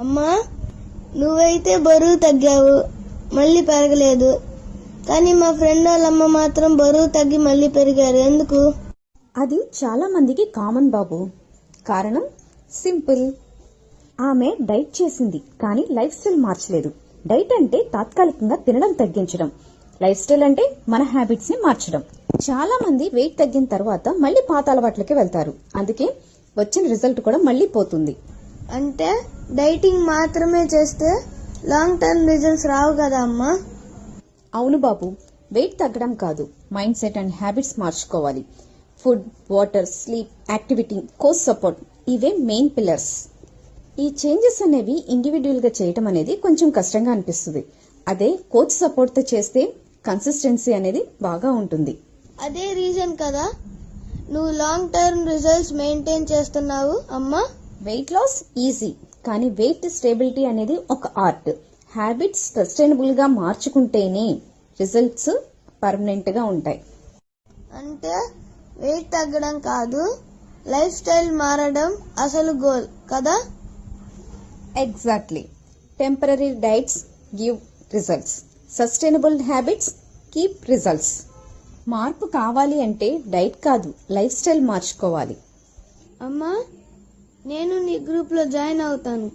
అమ్మా, నువ్వైతే బరువు తగ్గావు, మళ్ళీ పెరగలేదు. కానీ మా ఫ్రెండ్ వాళ్ళమ్మ మాత్రం బరువు తగ్గి మళ్ళీ పెరిగారు. ఎందుకు? అది చాలా మందికి కామన్ బాబు. కారణం సింపుల్. ఆమె డైట్ చేసింది కానీ లైఫ్ స్టైల్ మార్చలేదు. డైట్ అంటే తాత్కాలికంగా తినడం తగ్గించడం, లైఫ్ స్టైల్ అంటే మన హ్యాబిట్స్ ని మార్చడం. చాలా మంది వెయిట్ తగ్గిన తర్వాత మళ్ళీ పాత అలవాట్లకి వెళ్తారు. అందుకే వచ్చిన రిజల్ట్ కూడా మళ్ళీ పోతుంది. అంటే డైటింగ్ మాత్రమే చేస్తే లాంగ్ టర్మ్ రిజల్ట్స్ రావు కదా అమ్మా? అవును బాబు, వెయిట్ తగ్గడం కాదు, మైండ్ సెట్ అండ్ హ్యాబిట్స్ మార్చుకోవాలి. Food, water, sleep, activity, coach support ఇవే మెయిన్ పిల్లర్స్. ఈ చేంజెస్ అనేవి ఇండివిడ్యువల్ గా చేయటం అనేది కొంచెం కష్టంగా అనిపిస్తుంది. అదే కోచ్ సపోర్ట్ తో చేస్తే కన్సిస్టెన్సీ అనేది బాగా ఉంటుంది. అదే రీజన్ కదా నువ్వు లాంగ్ టర్మ్ రిజల్ట్స్ మెయింటైన్ చేస్తున్నావు అమ్మా. వెయిట్ లాస్ ఈజీ, కానీ వెయిట్ స్టేబిలిటీ అనేది ఒక ఆర్ట్. హ్యాబిట్స్ సస్టైనబుల్ గా మార్చుకుంటేనే రిజల్ట్స్ పర్మనెంట్ గా ఉంటాయి. అంటే వెయిట్ తగ్గడం కాదు, లైఫ్ స్టైల్ మారడం అసలు గోల్ కదా? Exactly. Temporary diets give results, sustainable habits keep results. మార్పు కావాలి అంటే డైట్ కాదు, లైఫ్ స్టైల్ మార్చుకోవాలి. అమ్మా, నేను నీ గ్రూప్ లో జాయిన్ అవుతాను.